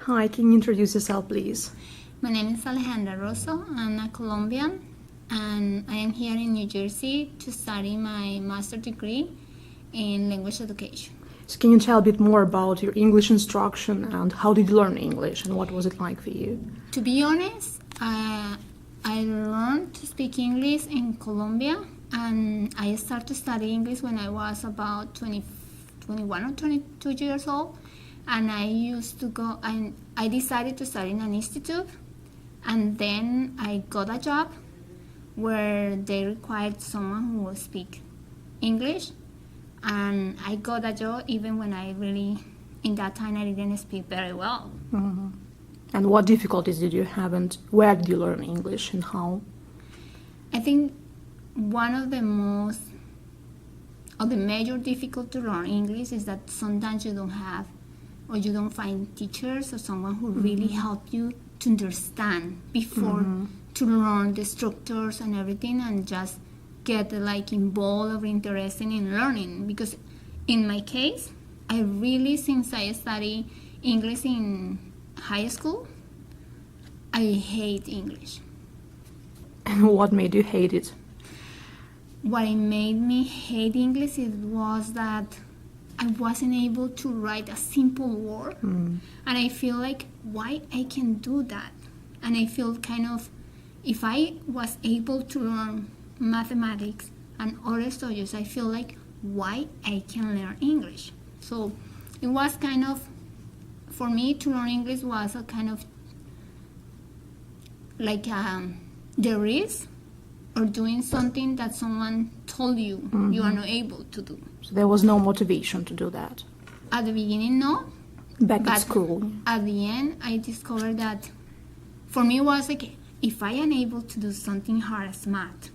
Hi, can you introduce yourself, please? My name is Alejandra. I'm a Colombian, and I am here in New Jersey to study my master's degree in language education. So can you tell a bit more about your English instruction and how did you learn English and what was it like for you? To be honest, I learned to speak English in Colombia, and I started to study English when I was about 21 or 22 years old. And I decided to study in an institute, and then I got a job where they required someone who would speak English, and I got a job even when in that time I didn't speak very well. Mm-hmm. And what difficulties did you have and where did you learn English and how? I think one of the major difficulties to learn English is that sometimes you don't find teachers or someone who really help you to understand before to learn the structures and everything, and just get involved or interested in learning. Because in my case, since I studied English in high school, I hate English. And what made you hate it? What made me hate English was that I wasn't able to write a simple word, and I feel like, why I can do that? And I feel if I was able to learn mathematics and other subjects, I feel like, why I can learn English? So it was for me to learn English was a the risk or doing something that someone told you you are not able to do. So there was no motivation to do that? At the beginning, no. Back at school? At the end, I discovered that for me it was if I am able to do something hard as math,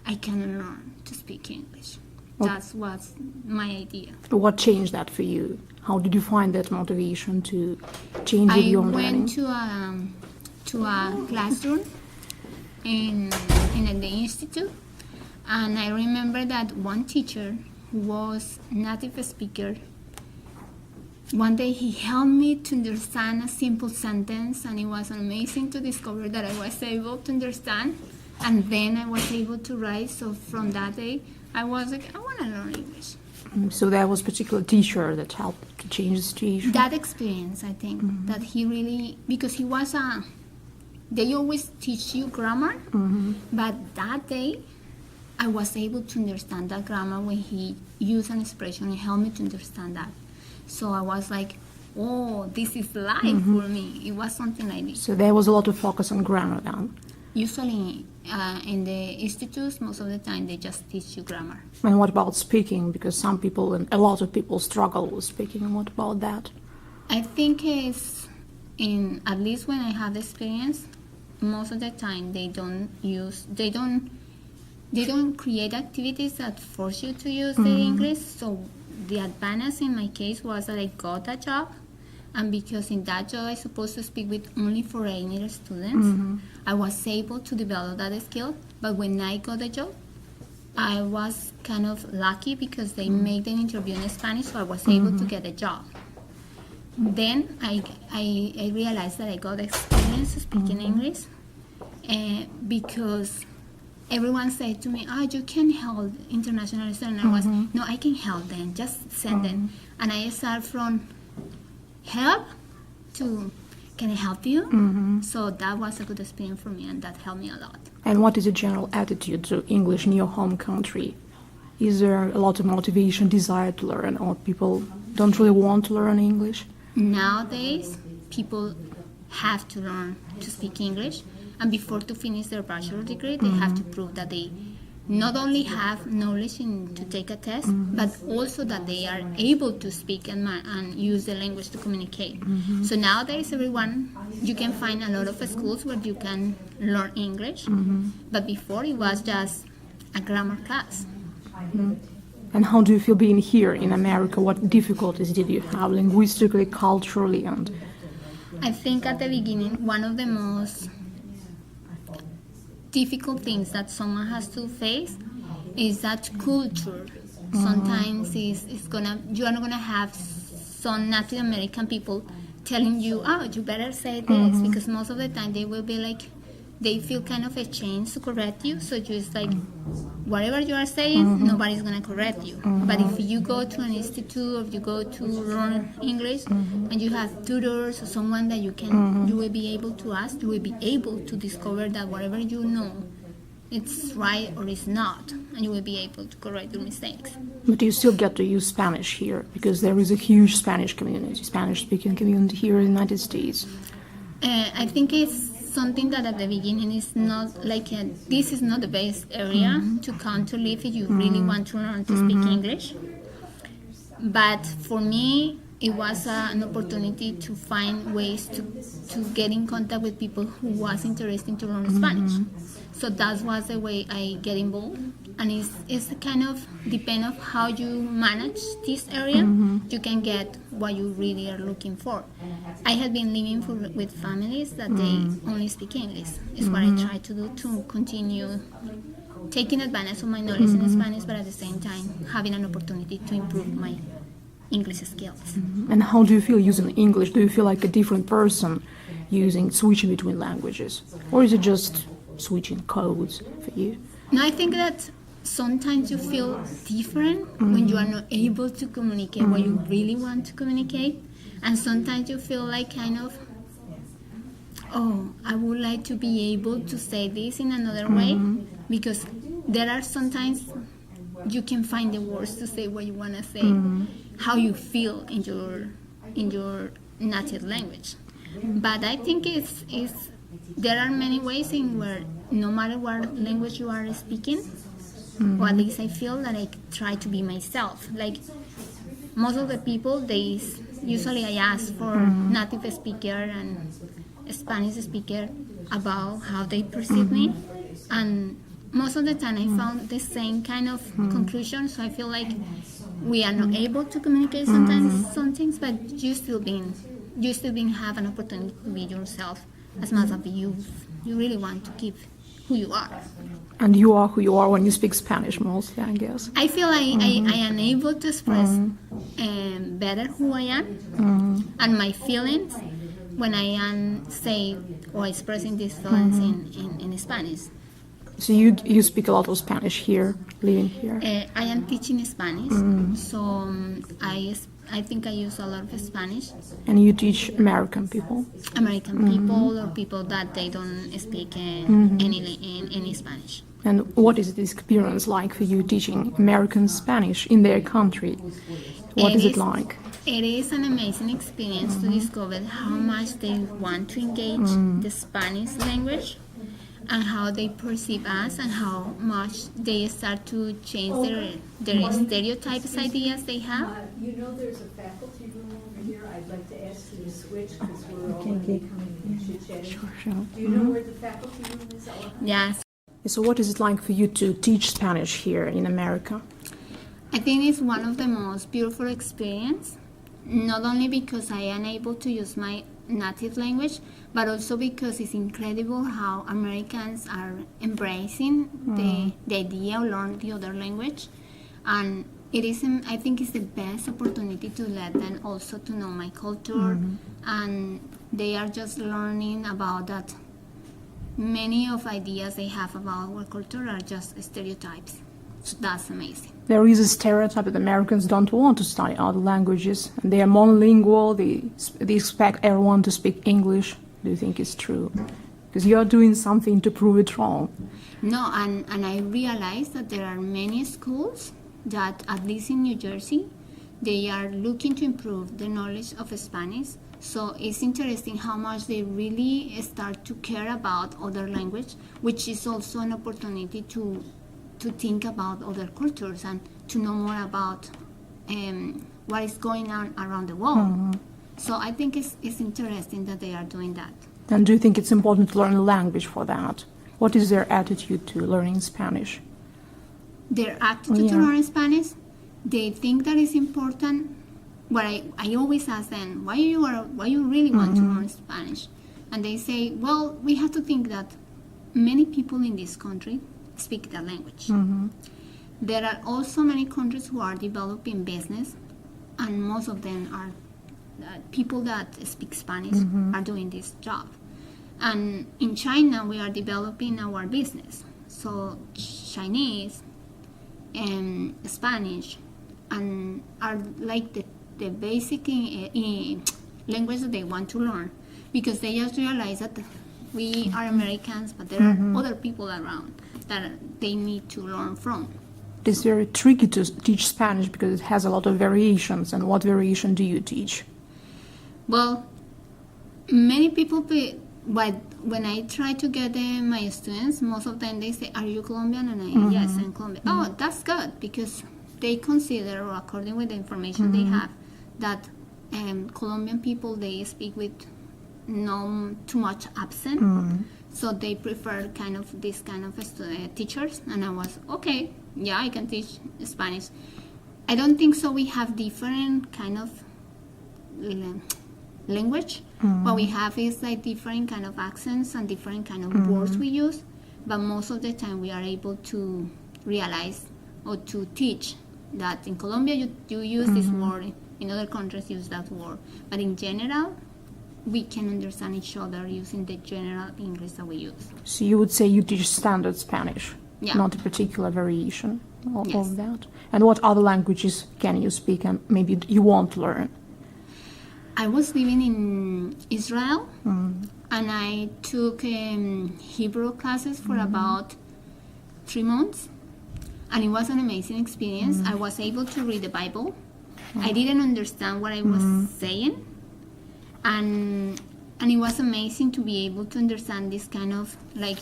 I can learn to speak English. That was my idea. What changed that for you? How did you find that motivation to change your learning? I went to a classroom in the institute, and I remember that one teacher who was native speaker, one day he helped me to understand a simple sentence, and it was amazing to discover that I was able to understand, and then I was able to write. So from that day I was I want to learn English. So there was a particular teacher that helped to change the situation? That experience, I think, that he really, because he was they always teach you grammar, but that day I was able to understand that grammar when he used an expression and helped me to understand that. So I was like, oh, this is life for me. It was something like this. So there was a lot of focus on grammar then? Usually in the institutes, most of the time they just teach you grammar. And what about speaking? Because some people, and a lot of people, struggle with speaking. And what about that? I think at least when I have the experience, most of the time they don't create activities that force you to use the English. So the advantage in my case was that I got a job, and because in that job I was supposed to speak with only foreigner students, I was able to develop that skill. But when I got the job, I was kind of lucky because they made an interview in Spanish, so I was able to get a job. Then I realized that I got experience speaking English, because everyone said to me, you can help international students. I was, no, I can help them, just send them. And I started from help to, can I help you? So that was a good experience for me, and that helped me a lot. And what is your general attitude to English in your home country? Is there a lot of motivation, desire to learn, or people don't really want to learn English? Nowadays, people have to learn to speak English, and before to finish their bachelor degree, they have to prove that they not only have knowledge to take a test, but also that they are able to speak and use the language to communicate. So nowadays, you can find a lot of schools where you can learn English, but before it was just a grammar class. And how do you feel being here in America? What difficulties did you have linguistically, culturally, and? I think at the beginning, one of the most difficult things that someone has to face is that culture. Sometimes you are not gonna have some Native American people telling you, oh, you better say this, because most of the time they will be like, they feel kind of ashamed to correct you. So just like, whatever you are saying, nobody's gonna correct you. But if you go to an institute or you go to learn English, and you have tutors or someone that you can, you will be able to ask, you will be able to discover that whatever you know, it's right or it's not, and you will be able to correct your mistakes. But you still get to use Spanish here because there is a huge Spanish community, Spanish-speaking community here in the United States. I think it's something that at the beginning is not like this is not the best area to come to live if you really want to learn to speak English. But for me, it was an opportunity to find ways to get in contact with people who was interested to learn Spanish. So that was the way I get involved. And it's kind of depend of how you manage this area, you can get what you really are looking for. I had been living with families that they only speak English. It's what I try to do to continue taking advantage of my knowledge in Spanish, but at the same time having an opportunity to improve my English skills. And how do you feel using English? Do you feel like a different person switching between languages? Or is it just switching codes for you? No, I think that sometimes you feel different when you are not able to communicate what you really want to communicate. And sometimes you feel like kind of, oh, I would like to be able to say this in another way, because there are sometimes you can find the words to say what you want to say, how you feel in your native language. But I think there are many ways in where no matter what language you are speaking, or at least I feel that I try to be myself. Like most of the people, usually I ask for native speaker and Spanish speaker about how they perceive me, and most of the time I found the same kind of conclusion. So I feel like we are not able to communicate sometimes some things, but you still have an opportunity to be yourself as much as you really want to keep who you are. And you are who you are when you speak Spanish mostly, I guess. I feel I am able to express better who I am and my feelings when I am saying or expressing these feelings in Spanish. So you speak a lot of Spanish here, living here? I am teaching Spanish, so I think I use a lot of Spanish. And you teach American people? American people or people that they don't speak any Spanish. And what is this experience like for you teaching American Spanish in their country? What is it like? It is an amazing experience to discover how much they want to engage the Spanish language and how they perceive us and how much they start to change their stereotypes, ideas they have. You know there's a faculty room over here. I'd like to ask you to switch because we're all going to be coming and chit-chatting. Sure. Do you know where the faculty room is, Alejandra? Yes. So what is it like for you to teach Spanish here in America? I think it's one of the most beautiful experiences, not only because I am able to use my native language, but also because it's incredible how Americans are embracing the idea of learning the other language. And it is, I think it's the best opportunity to let them also to know my culture, and they are just learning about that. Many of ideas they have about our culture are just stereotypes. So that's amazing. There is a stereotype that Americans don't want to study other languages, and they are monolingual, they expect everyone to speak English. Do you think it's true? Because you are doing something to prove it wrong. No, and I realize that there are many schools that, at least in New Jersey, they are looking to improve the knowledge of Spanish. So it's interesting how much they really start to care about other language, which is also an opportunity to think about other cultures and to know more about what is going on around the world. So I think it's interesting that they are doing that. And do you think it's important to learn a language for that? What is their attitude to learning Spanish? Their attitude to learn Spanish, they think that it's important. But I always ask them, why you really want to learn Spanish? And they say, well, we have to think that many people in this country speak that language. There are also many countries who are developing business, and most of them are people that speak Spanish are doing this job. And in China, we are developing our business. So Chinese and Spanish and are like the basic language that they want to learn, because they just realize that we are Americans, but there are other people around that they need to learn from. It's very tricky to teach Spanish because it has a lot of variations. And what variation do you teach? Well, many people, when I try to get my students, most of them they say, "Are you Colombian?" And I, yes, I'm Colombian. Oh, that's good, because they consider, or according with the information they have, that Colombian people, they speak with no too much accent. So they prefer this kind of teachers. And I was, okay, yeah, I can teach Spanish. I don't think so. We have different kind of language. What we have is like different kind of accents and different kind of words we use. But most of the time we are able to realize or to teach that in Colombia you use this word, in other countries use that word. But in general, we can understand each other using the general English that we use. So you would say you teach standard Spanish, Yeah. not a particular variation of Yes. that. And what other languages can you speak and maybe you won't learn? I was living in Israel, and I took Hebrew classes for about 3 months, and it was an amazing experience. I was able to read the Bible. I didn't understand what I was saying, and it was amazing to be able to understand this kind of, like,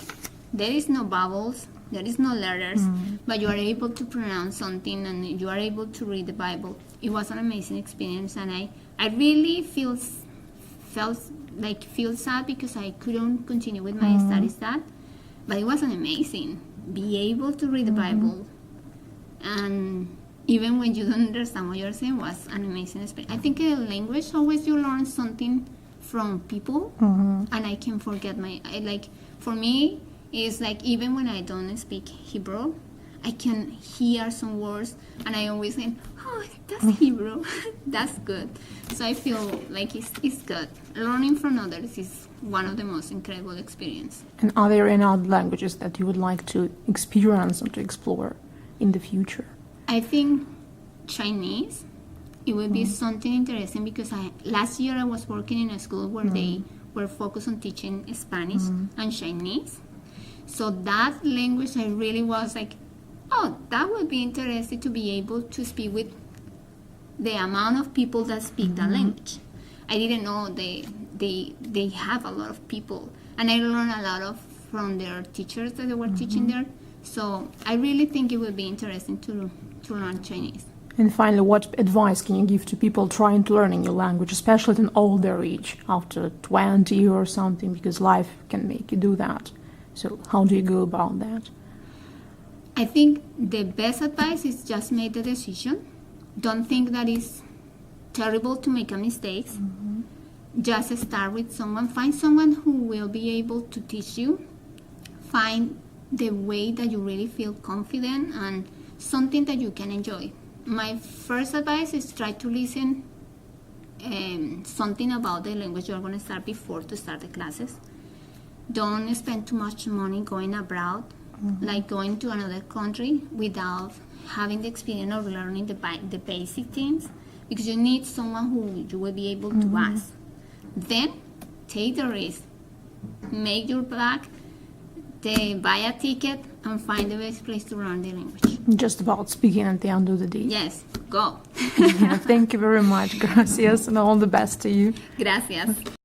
there is no vowels, there is no letters, but you are able to pronounce something and you are able to read the Bible. It was an amazing experience, and I really feel sad because I couldn't continue with my studies but it was an amazing, be able to read the Bible, and even when you don't understand what you're saying, was an amazing experience. I think in language, always you learn something from people, and I can forget for me, it's like even when I don't speak Hebrew, I can hear some words, and I always think, oh, that's Hebrew. That's good. So I feel like it's good. Learning from others is one of the most incredible experiences. And are there any other languages that you would like to experience or to explore in the future? I think Chinese, it will be something interesting, because last year I was working in a school where they were focused on teaching Spanish and Chinese. So that language, I really was like, oh, that would be interesting to be able to speak with the amount of people that speak that language. I didn't know they have a lot of people, and I learned a lot from their teachers that they were teaching there. So I really think it would be interesting to learn Chinese. And finally, what advice can you give to people trying to learn a new language, especially at an older age, after 20 or something, because life can make you do that? So how do you go about that? I think the best advice is just make the decision. Don't think that it's terrible to make a mistake. Just start with someone. Find someone who will be able to teach you. Find the way that you really feel confident and something that you can enjoy. My first advice is try to listen something about the language you're going to start before to start the classes. Don't spend too much money going abroad, like going to another country without having the experience of learning the basic things, because you need someone who you will be able to ask. Then take the risk, make your bag, buy a ticket, and find the best place to learn the language. Just about speaking at the end of the day. Yes, go. Thank you very much. Gracias, and all the best to you. Gracias.